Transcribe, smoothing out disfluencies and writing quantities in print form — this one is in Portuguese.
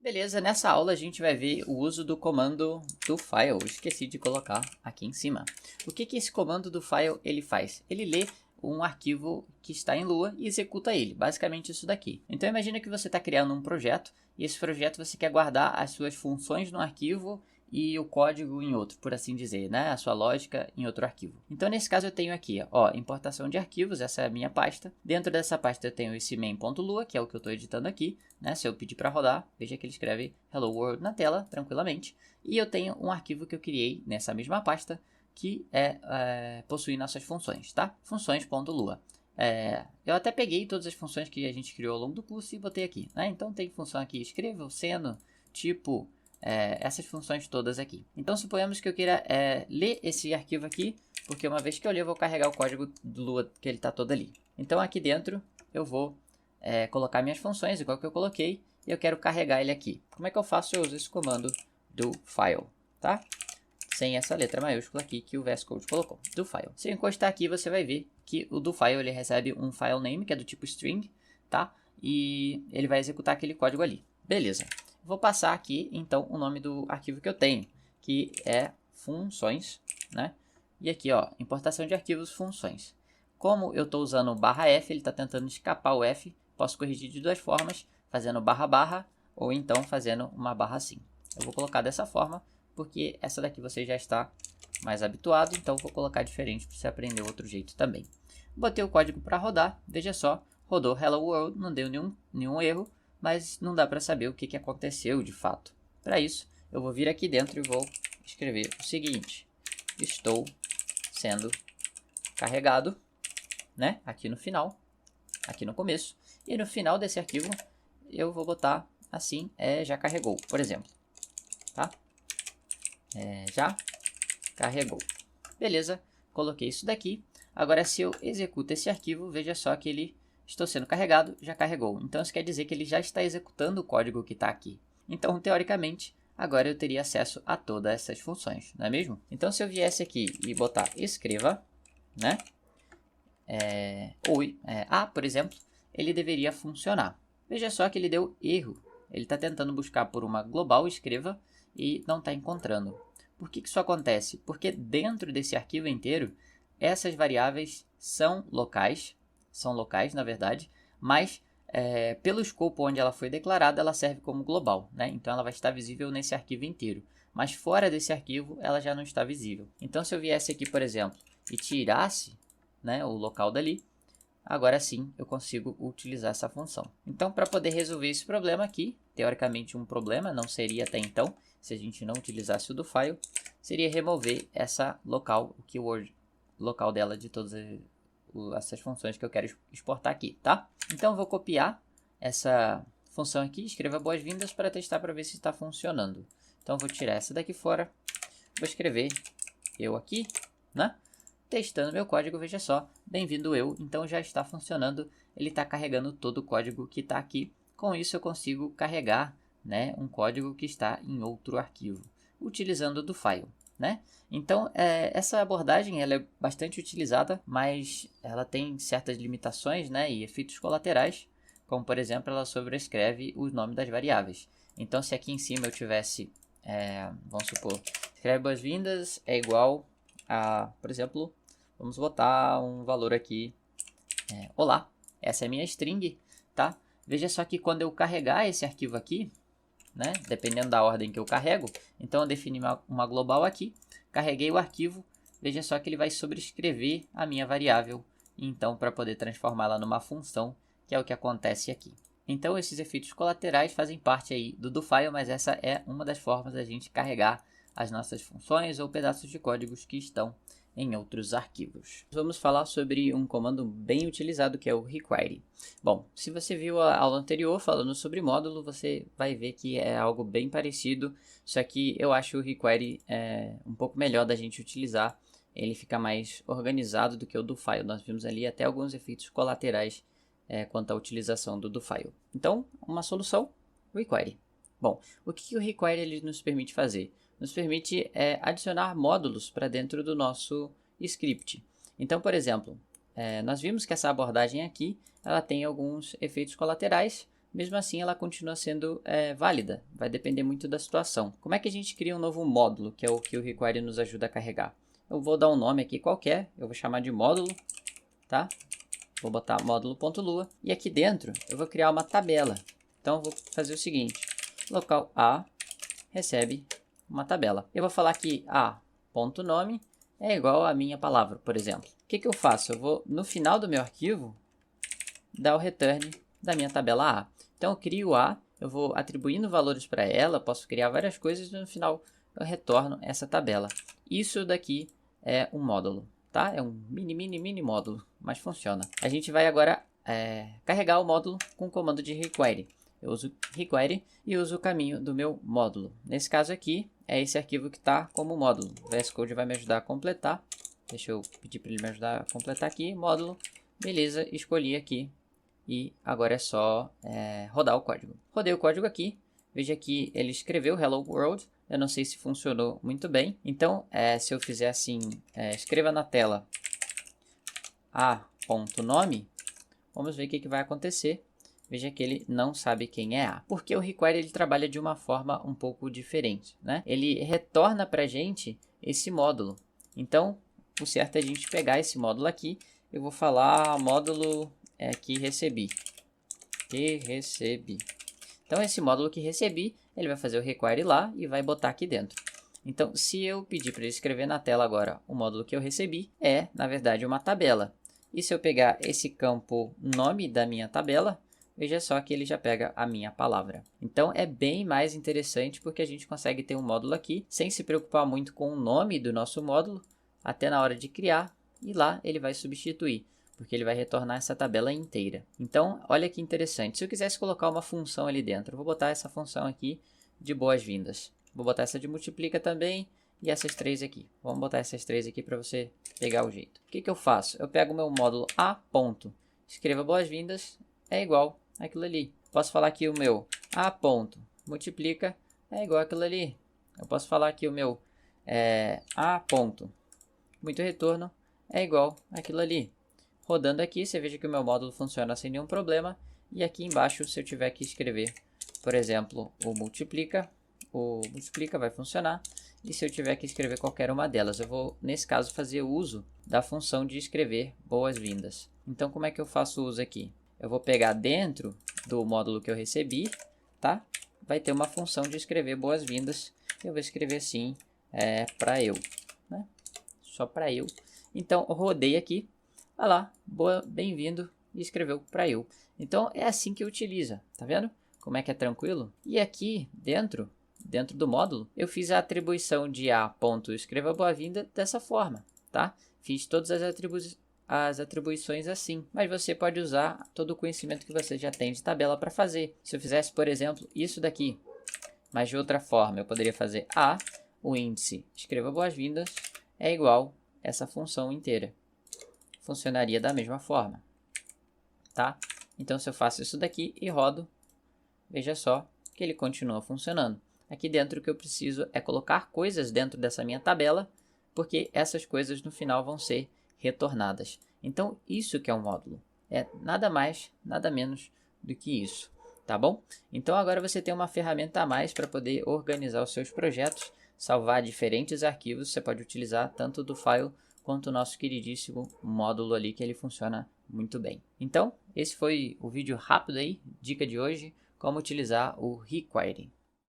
Beleza, nessa aula a gente vai ver o uso do comando do file. Esqueci de colocar aqui em cima. O que esse comando do file ele faz? Ele lê um arquivo que está em Lua e executa ele, basicamente isso daqui. Então imagina que você está criando um projeto e esse projeto você quer guardar as suas funções no arquivo e o código em outro, por assim dizer, né? A sua lógica em outro arquivo. Então nesse caso eu tenho aqui, ó, importação de arquivos, essa é a minha pasta. Dentro dessa pasta eu tenho esse main.lua, que é o que eu estou editando aqui, né? Se eu pedir para rodar, veja que ele escreve Hello World na tela, tranquilamente. E eu tenho um arquivo que eu criei nessa mesma pasta, que possui nossas funções, tá? Funções.lua. Eu até peguei todas as funções que a gente criou ao longo do curso e botei aqui, né? Então tem função aqui, escreva, seno, tipo, essas funções todas aqui. Então suponhamos que eu queira ler esse arquivo aqui, porque uma vez que eu ler eu vou carregar o código do Lua, que ele está todo ali. Então aqui dentro eu vou colocar minhas funções, igual que eu coloquei, e eu quero carregar ele aqui. Como é que eu faço? Eu uso esse comando do file, tá? Sem essa letra maiúscula aqui que o VS Code colocou, do file. Se eu encostar aqui, você vai ver que o do file ele recebe um file name, que é do tipo string, tá? E ele vai executar aquele código ali. Beleza. Vou passar aqui, então, o nome do arquivo que eu tenho, que é funções, né? E aqui, ó, importação de arquivos, funções. Como eu estou usando /f, ele está tentando escapar o f, posso corrigir de duas formas, fazendo // ou então fazendo uma barra assim. Eu vou colocar dessa forma, porque essa daqui você já está mais habituado, então vou colocar diferente para você aprender outro jeito também. Botei o código para rodar, veja só, rodou Hello World, não deu nenhum erro, mas não dá para saber o que aconteceu de fato. Para isso, eu vou vir aqui dentro e vou escrever o seguinte: estou sendo carregado, né? Aqui no final, aqui no começo, e no final desse arquivo eu vou botar assim, já carregou, por exemplo, tá? Já carregou. Beleza, coloquei isso daqui. Agora, se eu executo esse arquivo, veja só que ele estou sendo carregado, já carregou. Então, isso quer dizer que ele já está executando o código que está aqui. Então, teoricamente, agora eu teria acesso a todas essas funções, não é mesmo? Então, se eu viesse aqui e botar escreva, né? Por exemplo, ele deveria funcionar. Veja só que ele deu erro. Ele está tentando buscar por uma global escreva e não está encontrando. Por que isso acontece? Porque dentro desse arquivo inteiro, essas variáveis são locais na verdade, mas pelo escopo onde ela foi declarada, ela serve como global, né? Então ela vai estar visível nesse arquivo inteiro, mas fora desse arquivo ela já não está visível. Então se eu viesse aqui, por exemplo, e tirasse, né, o local dali, agora sim eu consigo utilizar essa função. Então, para poder resolver esse problema aqui, teoricamente um problema, não seria até então, se a gente não utilizasse o do file, seria remover essa local, o keyword local dela de todas essas funções que eu quero exportar aqui, tá? Então, eu vou copiar essa função aqui, escreva boas-vindas para testar para ver se está funcionando. Então, eu vou tirar essa daqui fora, vou escrever eu aqui, né? Testando meu código, veja só, bem-vindo eu, então já está funcionando, ele está carregando todo o código que está aqui. Com isso eu consigo carregar, né, um código que está em outro arquivo, utilizando do file, né? Então essa abordagem ela é bastante utilizada, mas ela tem certas limitações, né, e efeitos colaterais, como por exemplo ela sobrescreve o nome das variáveis. Então se aqui em cima eu tivesse, vamos supor, escreve boas-vindas é igual a, por exemplo, vamos botar um valor aqui, olá, essa é a minha string, tá? Veja só que quando eu carregar esse arquivo aqui, né, dependendo da ordem que eu carrego, então eu defini uma global aqui, carreguei o arquivo, veja só que ele vai sobrescrever a minha variável, então para poder transformá-la numa função, que é o que acontece aqui. Então esses efeitos colaterais fazem parte aí do file, mas essa é uma das formas da gente carregar as nossas funções ou pedaços de códigos que estão em outros arquivos. Vamos falar sobre um comando bem utilizado que é o require. Bom, se você viu a aula anterior falando sobre módulo, você vai ver que é algo bem parecido, só que eu acho o require um pouco melhor da gente utilizar. Ele fica mais organizado do que o do file. Nós vimos ali até alguns efeitos colaterais quanto à utilização do file. Então, uma solução, require. Bom, o que o require ele nos permite fazer? Nos permite adicionar módulos para dentro do nosso script. Então, por exemplo, nós vimos que essa abordagem aqui ela tem alguns efeitos colaterais, mesmo assim ela continua sendo válida, vai depender muito da situação. Como é que a gente cria um novo módulo, que é o que o require nos ajuda a carregar? Eu vou dar um nome aqui qualquer, eu vou chamar de módulo, tá? Vou botar módulo.lua e aqui dentro eu vou criar uma tabela. Então eu vou fazer o seguinte, local A recebe uma tabela. Eu vou falar que a.nome é igual a minha palavra, por exemplo. O que eu faço? Eu vou, no final do meu arquivo, dar o return da minha tabela A. Então eu crio A, eu vou atribuindo valores para ela, posso criar várias coisas e no final eu retorno essa tabela. Isso daqui é um módulo, tá? É um mini módulo, mas funciona. A gente vai agora carregar o módulo com o comando de require. Eu uso require e uso o caminho do meu módulo. Nesse caso aqui, é esse arquivo que está como módulo. O VS Code vai me ajudar a completar. Deixa eu pedir para ele me ajudar a completar aqui. Módulo, beleza, escolhi aqui. E agora é só rodar o código. Rodei o código aqui. Veja que ele escreveu Hello World. Eu não sei se funcionou muito bem. Então, se eu fizer assim, escreva na tela a.nome, vamos ver o que vai acontecer. Veja que ele não sabe quem é A. Porque o require ele trabalha de uma forma um pouco diferente, né? Ele retorna para a gente esse módulo. Então, o certo é a gente pegar esse módulo aqui. Eu vou falar módulo que recebi. Então, esse módulo que recebi, ele vai fazer o require lá e vai botar aqui dentro. Então, se eu pedir para ele escrever na tela agora o módulo que eu recebi, na verdade, uma tabela. E se eu pegar esse campo nome da minha tabela, veja só que ele já pega a minha palavra. Então, é bem mais interessante porque a gente consegue ter um módulo aqui sem se preocupar muito com o nome do nosso módulo, até na hora de criar, e lá ele vai substituir, porque ele vai retornar essa tabela inteira. Então, olha que interessante. Se eu quisesse colocar uma função ali dentro, eu vou botar essa função aqui de boas-vindas. Vou botar essa de multiplica também e essas três aqui. Vamos botar essas três aqui para você pegar o jeito. O que eu faço? Eu pego o meu módulo A ponto, escreva boas-vindas, é igual aquilo ali. Posso falar que o meu A ponto multiplica é igual aquilo ali. Eu posso falar que o meu A ponto muito retorno é igual aquilo ali. Rodando aqui, você veja que o meu módulo funciona sem nenhum problema. E aqui embaixo, se eu tiver que escrever, por exemplo, o multiplica vai funcionar. E se eu tiver que escrever qualquer uma delas, eu vou, nesse caso, fazer uso da função de escrever boas-vindas. Então, como é que eu faço uso aqui? Eu vou pegar dentro do módulo que eu recebi, tá? Vai ter uma função de escrever boas-vindas. Eu vou escrever assim, para eu, né? Só para eu. Então, eu rodei aqui. Olha lá, bem-vindo, e escreveu para eu. Então, é assim que utiliza, tá vendo? Como é que é tranquilo? E aqui, dentro do módulo, eu fiz a atribuição de a.escreva boa-vinda dessa forma, tá? Fiz todas as atribuições assim, mas você pode usar todo o conhecimento que você já tem de tabela para fazer. Se eu fizesse, por exemplo, isso daqui, mas de outra forma, eu poderia fazer o índice escreva boas-vindas é igual essa função inteira. Funcionaria da mesma forma, tá? Então, se eu faço isso daqui e rodo, veja só que ele continua funcionando. Aqui dentro o que eu preciso é colocar coisas dentro dessa minha tabela, porque essas coisas no final vão ser retornadas. Então, isso que é um módulo. É nada mais, nada menos do que isso, tá bom? Então, agora você tem uma ferramenta a mais para poder organizar os seus projetos, salvar diferentes arquivos. Você pode utilizar tanto do file quanto o nosso queridíssimo módulo ali, que ele funciona muito bem. Então, esse foi o vídeo rápido aí, dica de hoje, como utilizar o require.